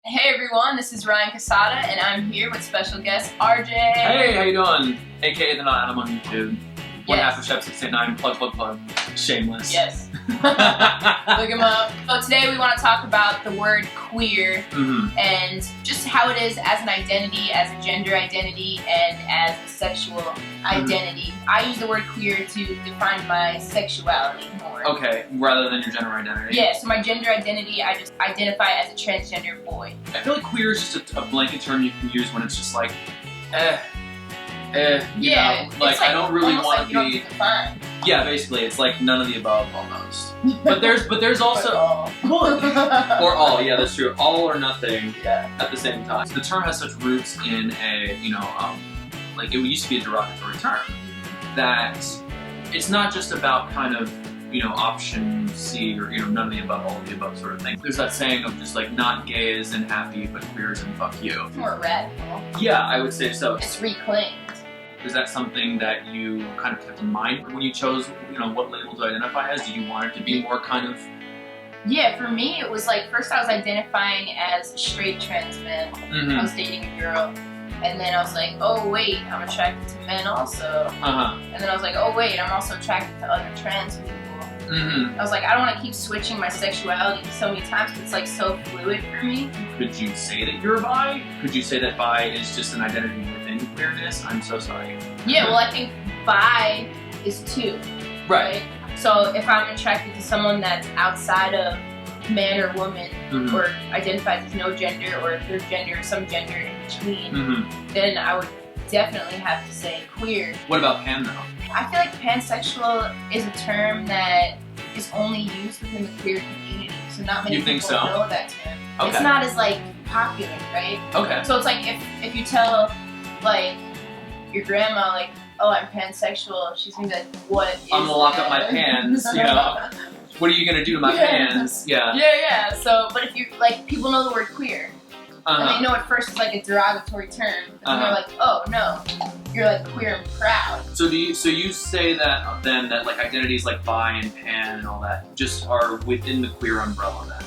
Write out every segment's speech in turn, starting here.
Hey everyone, this is Ryan Casada, and I'm here with special guest RJ. Hey, how you doing? AKA the Not Adam on YouTube. One Yes. half of Chef 689, plug. Shameless. Yes. Look him up. So today we want to talk about the word queer and just how it is as an identity, as a gender identity, and as a sexual identity. I use the word queer to define my sexuality more. Okay, rather than your gender identity. Yeah, so my gender identity, I just identify as a transgender boy. I feel like queer is just a blanket term you can use when it's just like, you Yeah, know? Like, I don't really want to be. Define. Yeah, basically, it's like none of the above almost. But there's also or all. Yeah, that's true. All or nothing at the same time. The term has such roots in a like it used to be a derogatory term that it's not just about kind of option C or none of the above, all of the above sort of thing. There's that saying of just like not gay is in happy, but queer is in fuck you. It's more radical. Yeah, I would say so. It's reclaimed. Is that something that you kind of kept in mind when you chose, what label to identify as? Did you want it to be more kind of? Yeah, for me it was like, first I was identifying as a straight trans man. I was dating a girl, and then I was like, oh wait, I'm attracted to men also. And then I was like, oh wait, I'm also attracted to other trans people. I was like, I don't want to keep switching my sexuality so many times because it's like so fluid for me. Could you say that you're bi? Could you say that bi is just an identity within queerness? I'm so sorry. Yeah, well I think bi is two. Right? So if I'm attracted to someone that's outside of man or woman, or identifies as no gender, or if there's gender or some gender in between, then I would definitely have to say queer. What about pan though? I feel like pansexual is a term that is only used within the queer community, so not many people know that term. Okay. It's not as like popular, right? Okay. So it's like if you tell like your grandma like, oh, I'm pansexual, she's gonna be like, what is I'm gonna lock up my pans, What are you gonna do to my pans? Yeah. So, but if you like, people know the word queer. And they know at first it's like a derogatory term, but then they're like, oh no, you're like queer and proud. So you say that then that like identities like bi and pan and all that just are within the queer umbrella then?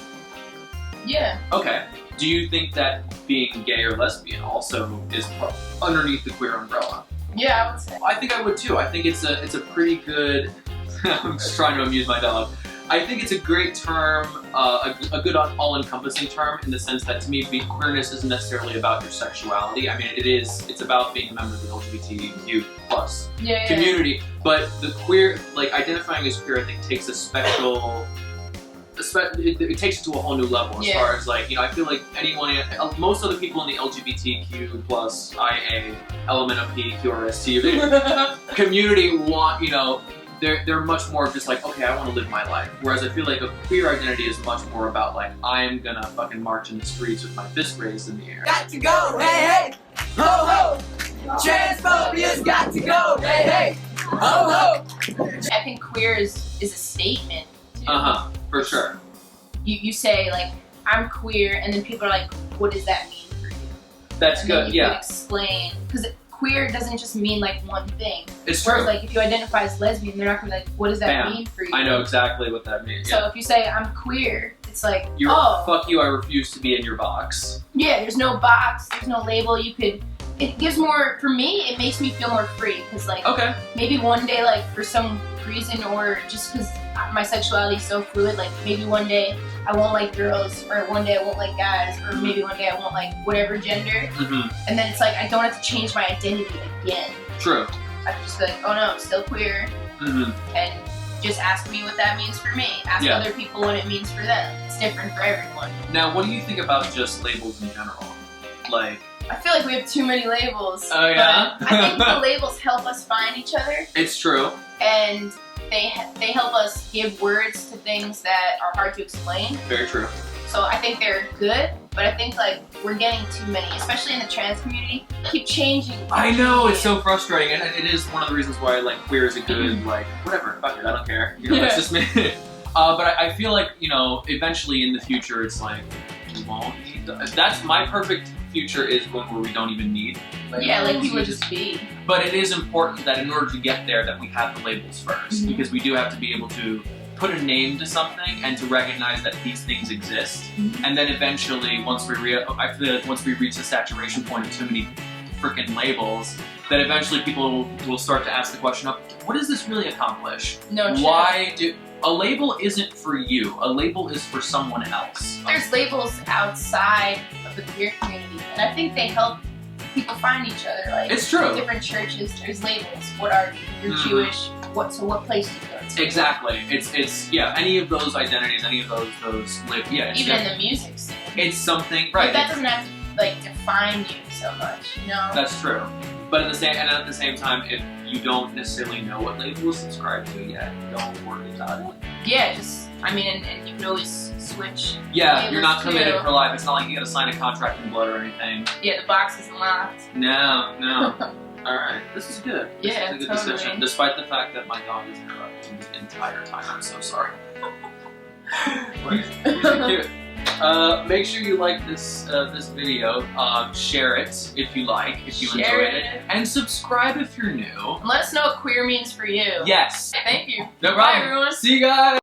Yeah. Okay. Do you think that being gay or lesbian also is underneath the queer umbrella? Yeah, I would say. I think I would too. I think it's a pretty good. I'm just trying to amuse my dog. I think it's a great term, a good all-encompassing term in the sense that to me, queerness isn't necessarily about your sexuality. I mean, it's about being a member of the LGBTQ plus community. But the queer, like identifying as queer, I think takes a special. It takes it to a whole new level as far as like, I feel like most of the people in the LGBTQ plus IA, LMNOP, QRST community want, they're much more just like, okay, I want to live my life. Whereas I feel like a queer identity is much more about like, I'm gonna fucking march in the streets with my fist raised in the air. Got to go, hey, ho, ho. Transphobia's got to go, hey, ho, ho. I think queer is a statement too. For sure. You say like, I'm queer, and then people are like, what does that mean for you? That's good, you can explain, because queer doesn't just mean like one thing. It's true. Whereas like if you identify as lesbian, they're not gonna be like, what does that mean for you? I know exactly what that means. So if you say I'm queer, it's like, fuck you, I refuse to be in your box. Yeah, there's no box, there's no label. It gives more, for me, it makes me feel more free, because like, maybe one day, like for some reason, or just because my sexuality is so fluid, like maybe one day I won't like girls, or one day I won't like guys, or maybe one day I won't like whatever gender, and then it's like I don't have to change my identity again. True. I can just be like, oh no, I'm still queer, and just ask me what that means for me. Ask other people what it means for them. It's different for everyone. Now, what do you think about just labels in general? Like, I feel like we have too many labels. Oh yeah? But I think the labels help us find each other. It's true. And they help us give words to things that are hard to explain. Very true. So I think they're good, but I think like we're getting too many, especially in the trans community. Keep changing. I know, it's so frustrating, and it is one of the reasons why like queer is a good like whatever, fuck it, I don't care. It's just me. But I feel like eventually in the future it's like we won't need. That's my perfect future is one where we don't even need labels. Yeah, like people just be. But it is important that in order to get there that we have the labels first, because we do have to be able to put a name to something and to recognize that these things exist. And then eventually, I feel like once we reach the saturation point of too many freaking labels, that eventually people will start to ask the question of, what does this really accomplish? No shit. Why do... A label isn't for you. A label is for someone else. There's labels outside of the queer community, and I think they help people find each other. Like, it's true. Different churches, there's labels. What are you? You're Jewish. What place do you go to? Exactly. It's yeah. Any of those identities, any of those yeah. Even in the music scene. It's something right. But that doesn't have to like define you so much, you know. That's true. But at the same time, if you don't necessarily know what label to subscribe to yet, don't worry about it. Yeah, and you can always switch. Yeah, you're not committed for life. It's not like you gotta sign a contract in blood or anything. Yeah, the box isn't locked. No. Alright, this is good. This is a good discussion, despite the fact that my dog is interrupting the entire time. I'm so sorry. He's so cute. Make sure you like this video. Share it if you enjoyed it, and subscribe if you're new. And let us know what queer means for you. Yes. Thank you. No problem. Bye, everyone. See you guys.